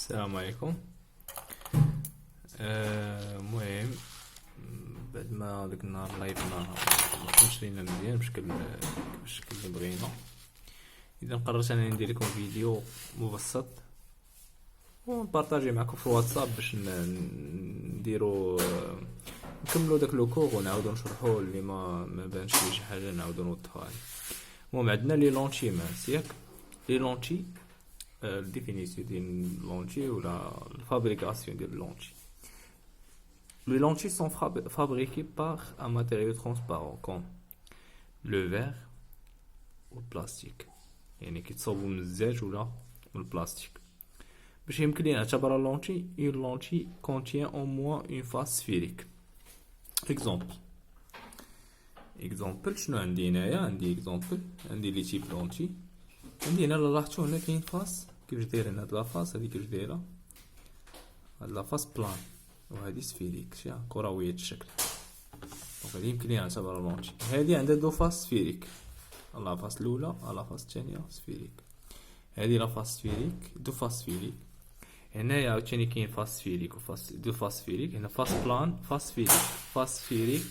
السلام عليكم. المهم بعد ما داك النهار اللايف ما كنتش لينا مزيان بالشكل اللي بغينا، اذا قررت انني ندير لكم فيديو مبسط ونبارطاجي معكم في الواتساب باش نديرو نكملوا داك لو كور ونعاودو نشرحوا اللي ما بانش لي شي حاجه نعاودو نوضحوها. المهم عندنا لي لونشي ياك لي لونشي، الديفينيسيون ديال لونشي ولا الفابريكاسيون ديال لونشي. Les lentilles sont fabriquées par un matériau transparent comme le verre ou le plastique. يعني كيتصاوبوا من الزاج ولا من البلاستيك. باش يمكن لينا نعتبر لونتي une lentille contient au moins une face sphérique. exemple شنو عندي هنايا؟ عندي عندي لي تيب لونتي. عندي هنا لاحظتوا هنا كاين فاس كيفاش داير هنا هاد لافاس، هادي كيفاش دايره، هاد لافاس بلان وهذه سفيريك شي كرويه الشكل. دونك هذه يمكن ليها نعتبرها لونتي. هذه عندها دو فاس سفيريك، لا فاس الاولى لا فاس الثانيه سفيريك. هذه لا فاس سفيريك دو فاس سفيريك. هنايا عاوتاني كاين فاس سفيريك وفاس دو فاس سفيريك. هنا فاس بلان فاس سفيريك فاس سفيريك،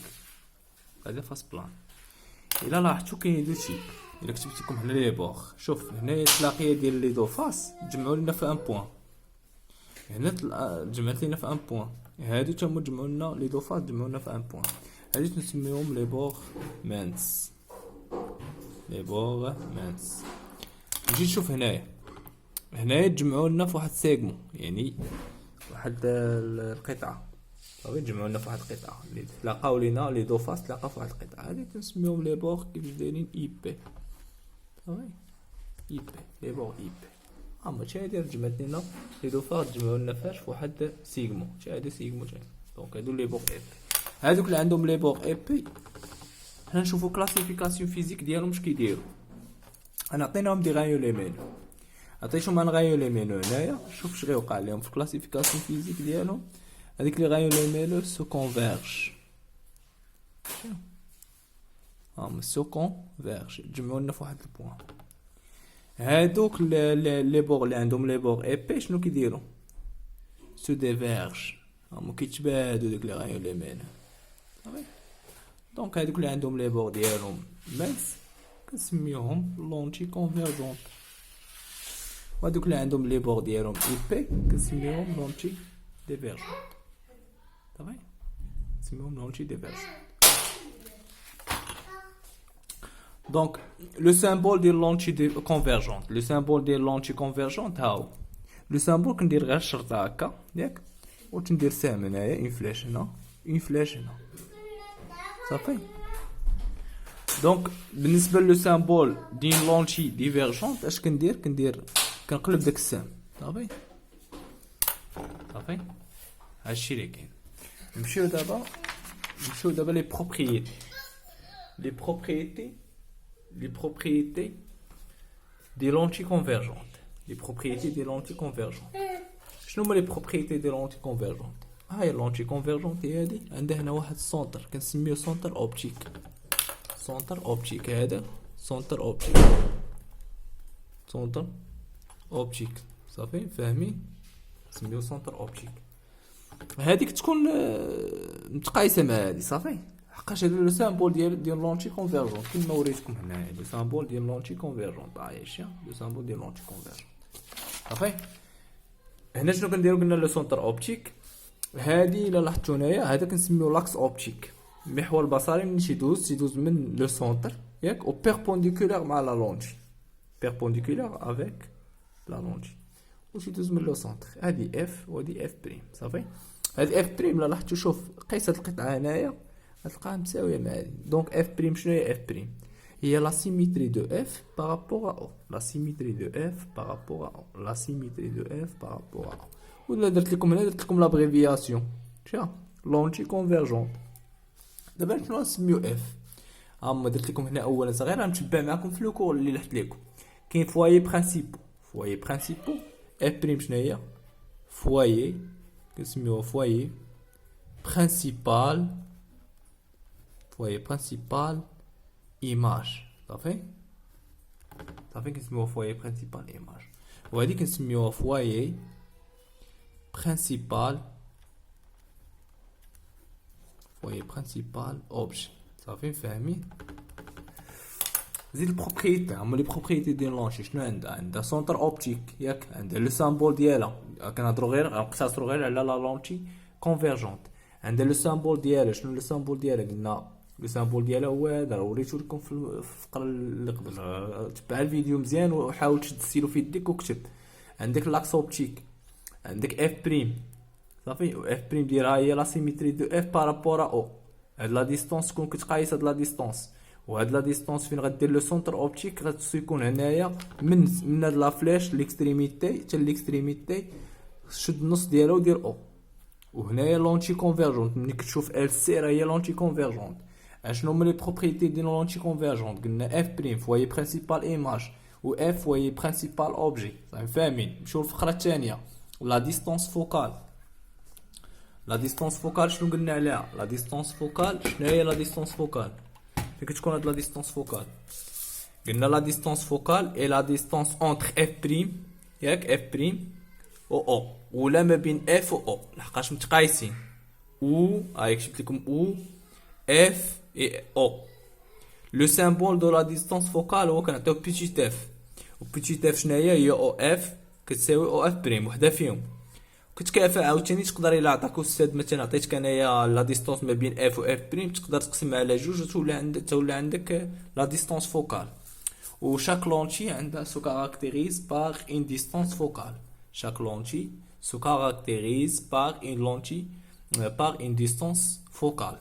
هذا فاس بلان. الا لاحظتوا كاين دو تيب، الا كتبت لكم هنا لي بور، شوف هنايا التلاقيه ديال لي دو فاس تجمعوا لنا في ان بوين، هنا جمعت لينا في ان بوين. هادو تما جمعوا لنا لي دو فاس جمعوا لنا في ان بوين. هادي تنسميهم لي بور مانس، لي بور مانس. نجي نشوف هنايا تجمعوا لنا في واحد سيغمون، يعني واحد القطعه صافي، جمعوا لنا في واحد القطعه اللي تلاقاو لينا لي دو فاس تلاقاو في واحد القطعه. هادي تنسميهم لي بور كيفاش دايرين اي بي صافي، اي بي لي بور اي بي. اما هادي جمعت لنا لي دو فاس جمعوا لنا فاش في واحد سيغمون، هادي سيغمون تاعي. دونك هادو لي بور اي بي. هادوك اللي عندهم لي بور اي بي حنا نشوفوا كلاسيفيكاسيون فيزيك ديالهم اش كيديروا. انا عطيناهم دي غايو لي مينو، عطيتهم انا غايو لي مينو هنايا، شوف اش غيوقع لهم في كلاسيفيكاسيون فيزيك ديالهم. هذيك لي غايو لي مينو سو كونفيرج، سو كونفيرج جمعوا لنا في واحد البوان. هادوك لي بور اللي عندهم لي بور اي بي شنو كيديروا؟ سو ديفيرج، هما كيتبادلوا ديك لي غايو لي مينو صافي. دونك هادوك اللي عندهم لي بور ديالهم ماكس كنسميوهم لونتي كونفيرجونت، وهادوك اللي عندهم لي بور ديالهم اي بي كنسميوهم لونتي ديفيرجونت صافي، كنسميوهم لونتي ديفيرجونت. دونك لو سامبول ديال لونتي كونفيرجونت، لو سامبول ديال لونتي كونفيرجونت هاو لو سامبول. كندير غير الشرطه هكا ياك، وتندير سهم هنايا اون فلاش هنا اون فلاش هنا صافي. دونك بالنسبه لو سامبول ديال لونتي ديفيرجونت اش كندير كنقلب داك السهم صافي. هادشي اللي كاين. نمشيو دابا لي بروبريتي، les propriétés des lentilles convergentes. Les propriétés des lentilles convergentes. شنو هما les propriétés des lentilles convergentes؟ هاي اللونتي كونفيرجونت هادي عندها هنا واحد السونتر كنسميوه سونتر اوبتيك. سونتر اوبتيك هذا سونتر اوبتيك صافي فاهمين؟ نسميوه سونتر اوبتيك. هذيك تكون متقايسه مع هذه صافي، حقاش هذا لو سامبول ديال لونتي كونفيرجونت كيما وريتكم هنا. لو سامبول ديال لونتي كونفيرجونت عايشه لو سامبول ديال لونتي كونفيرجونت صافي. هنا شنو كنديروا؟ قلنا لو سونتر اوبتيك. هذه الا لاحظتوا هنايا هذا كنسميو لاكس اوبتيك، المحور البصري ملي تيدوز من لو سونتر ياك او بيربونديكولار مع لا لونتي، بيربونديكولار افيك لا لونتي و تيدوز من لو سونتر. هذه اف وهذه اف بريم صافي. هذه اف بريم الا لاحظتوا شوف قيس هاد القطعه هنايا غتلقاها مساويه مع هذه. دونك اف بريم شنو هي اف بريم؟ هي لا سيميتري دو اف بارابور ا او، لا سيميتري دو اف بارابور ا او، لا سيميتري دو اف بارابور ا او. ولا درت لكم لابريفياسيون شا لونتي كونفيرجونت. دابا شنو نسميو اف؟ اما درت لكم هنا اولا صغيره نتبع معكم في لو كور اللي لحت لكم. كاين فوايي برينسيبو اف بريم شنو هي؟ فوايي كنسميوها فوايي برينسيبال ايماج صافي كنسميوها فوايي برينسيبال ايماج. وهذه كنسميوها فوايي principal foyer principal objet صافي فاهمين زيد البروبريتي هما لي بروبريتي ديال لونشي شنو عندها سونتر اوبتيك ياك عندها لو سامبول ديالها كنهضروا غير غنقتصروا غير على لا لونشي كونفيرجونت عندها لو سامبول ديالها شنو لو سامبول ديالها قلنا لو سامبول ديالها هو هذا وريتو لكم في الفقره اللي قبل تبع الفيديو مزيان وحاول تشد السيلو في يديك وكتب عندك لاكس اوبتيك عندك اف بريم صافي و اف بريم ديالها هي لا سيميتري دو اف بارابور او هاد لا ديستونس تكون كتقايس هاد لا ديستونس وهاد لا ديستونس فين غدير لو سونتر اوبتيك غتسو يكون هنايا من هاد لا فلاش ليكستريميتي حتى ليكستريميتي شد النص ديالها ودير او وهنايا لونتي كونفيرجونت ملي كتشوف ال سي راه هي لونتي كونفيرجونت اشنو هما لي بروبريتي ديال لونتي كونفيرجونت قلنا اف بريم فوايي برينسيبال ايماج و اف فوايي برينسيبال اوبجي فاهمين نمشيو للفقره الثانيه لا ديستونس فوكال لا ديستونس فوكال شنو قلنا عليها لا ديستونس فوكال شنو هي لا ديستونس فوكال فين كتكون هاد لا ديستونس فوكال قلنا لا ديستونس فوكال اي لا ديستونس اونتر اف بريم ياك اف بريم و او ولا ما بين اف و او لحقاش متقايسين او هاي كتبت لكم او اف اي او لو سامبول دو لا ديستونس فوكال هو كنعطيو بيتيت اف و بيتيت اف شنو هي او اف كتساوي او اف بريم وحده فيهم كتكافئ عاوتاني تقدر الا عطاك استاذ مثلا عطيتك انايا لا ديستونس ما بين اف و اف بريم تقدر تقسمها على جوج وتولي عندك لا ديستونس فوكال و شاك لونتي عندها سو كاركتيريز باغ اون ديستونس فوكال chaque lentille se caractérise par une lentille par une distance focale.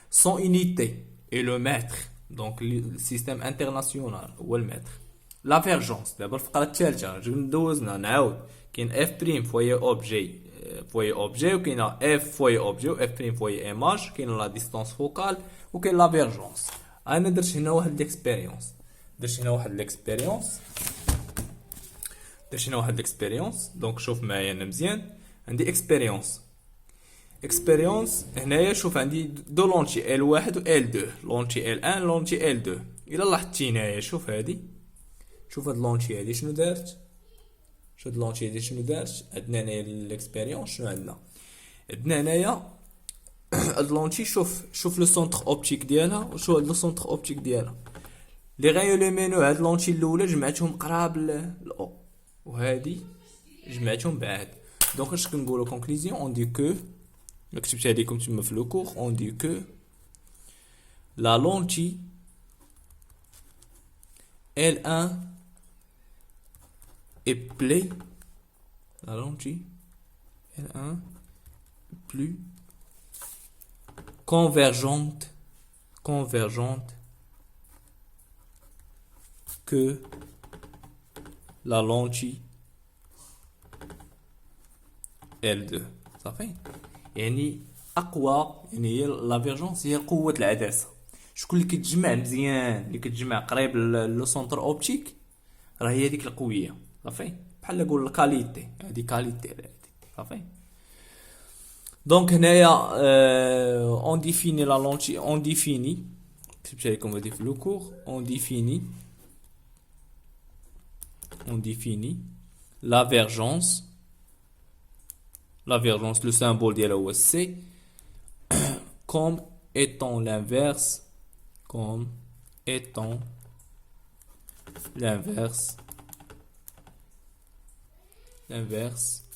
Son unité est le mètre, donc le système international ou le mètre. L'avergence, d'abord الفقرة الثالثة دوزنا نعاود كاين f prime فوية objet وكاين f فوية objet و f prime فوية image كاين la distance focale وكاين l'avergence. أنا درت هنا واحد l'expérience درت هنا واحد الاكسبيريونس دونك شوف معايا انا مزيان عندي اكسبيريونس هنايا شوف عندي دو لونتي L1 و L2 لونتي L1 لونتي L2 الا لاحظتي هنايا شوف هادي شوف هاد لونتي هادي شنو دارت هاد لونتي هادي شنو دارت عندنا هنايا الاكسبيريونس شنو عندنا هنايا هاد لونتي شوف لو سونتر اوبتيك ديالها وشوف هاد لو سونتر اوبتيك ديالها لي غايوليمينو هاد لونتي الاولى جمعتهم قراب للاو وهادي جمعتهم بعاد دونك اش كنقولوا كونكلوزيون اون دي كو كتبتها لكم تما في لو كور اون دي كو لا لونتي L1 est plus la lentille L1 plus convergente que la lentille L2 صافي يعني اقوى يعني هي لافيرجونس هي قوه العدسه شكون اللي كتجمع مزيان اللي كتجمع قريب لو سونتر اوبتيك راه هي ديك القويه صافي بحال نقول الكاليتي هذه كاليتي صافي دونك هنايا اون ديفيني لا لونتي اون ديفيني كتبت لكم هذه في لو كور اون définit l'avergence, le symbole de la C, comme étant l'inverse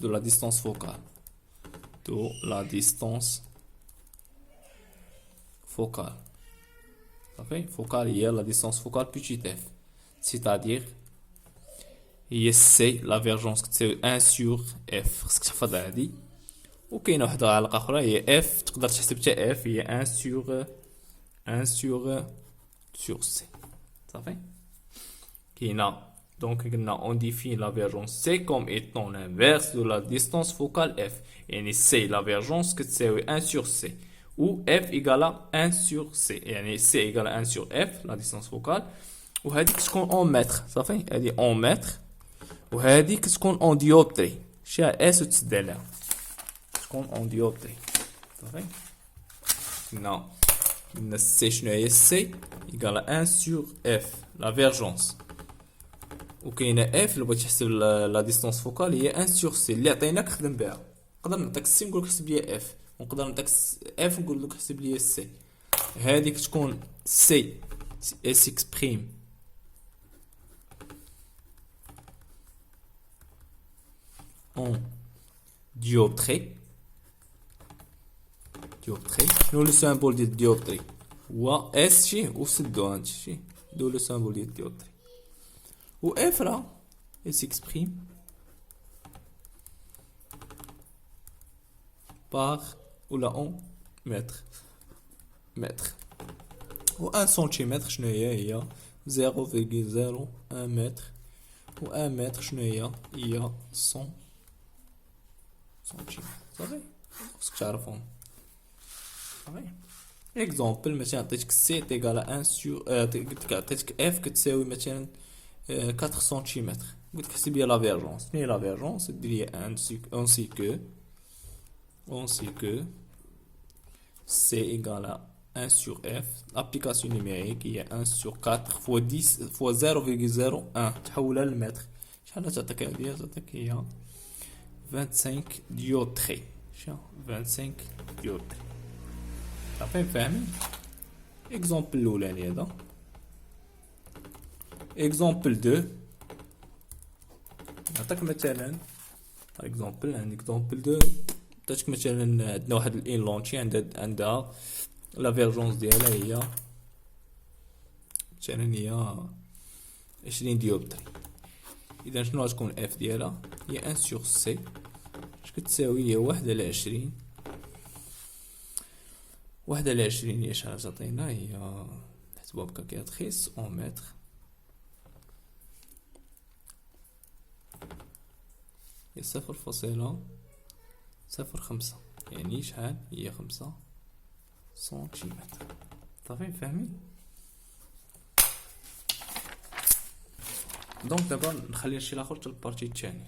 de la distance focale. Focale, il y a la distance focale petit f, c'est-à-dire هي سي لافيرجونس كتساوي 1 سور اف خصك تحفظ هادي وكاينه وحده علاقه اخرى هي اف تقدر تحسب حتى اف هي 1 سور سي صافي كاينه دونك قلنا اون ديفين لافيرجونس سي كوم ايتون لانفيرس دو لا ديستانس فوكال اف يعني سي لافيرجونس كتساوي 1 سور سي و اف ايكالا 1 سور سي يعني سي ايكالا 1 سور اف لا ديستانس فوكال وهذه كتكون اون متر صافي هذه اون متر وهذه كتكون اون ديوبتري شا اس وتسد عليها تكون اون ديوبتري صافي قلنا سي شنو هي سي ايكالا 1 سور اف لافيرجونس وكاينه اف اللي بغيت تحسب لا ديستونس فوكال هي 1 سور سي اللي عطيناك خدم بها نقدر نعطيك سي نقول لك احسب لي اف، ونقدر نعطيك اف نقول لك احسب لي سي. هذيك تكون سي سيكسبريم اون ديوبتري. ديوبتري شنو لو سامبول ديال الديوبتري؟ هو اس شي وسدو هادشي شي دو لو سامبول ديال الديوبتري. و اف راه سيكسبريم باغ ولا اون متر. و 1 سنتيمتر شنو هي 0.01 متر. و 1 متر شنو هي 100 سنتيمتر. صافي خصك تعرفهم. صافي اكزومبل مثلا عطيتك سي تيغال 1 سور عطيتك اف كتساوي مثلا 4 سنتيمتر. قلت لك حسب لي لا فيرجونس. شنو هي لا فيرجونس؟ دير لي on sait que C égale à 1 sur F. L'application numérique il y a 1 sur 4 fois 10 fois 0,01 تحولها للمتر. شحال تعطيك هادي؟ تعطيك هي 25 ديوتري. شنو 25 ديوتري؟ صافي فاهمين؟ اكزومبل الاولاني هذا. اكزومبل 2 نعطيك مثلا اكزومبل. عندك اكزومبل 2 عطيتك مثلا عندنا واحد الان لونشي عندها لا فيرجونس ديالها هي مثلا هي 20 ديوبتري. اذا شنو غتكون اف ديالها؟ هي 1 سور سي اش كتساوي؟ هي 1 على 20. 1 على 20 هي شحال تعطينا؟ هي نحسبوها بكالكيلاتريس اون متر. هي 0.05 يعني شحال؟ هي 5 سنتيمتر. صافي فاهمين؟ دونك دابا نخلي هادشي لاخر حتى البارتي الثاني.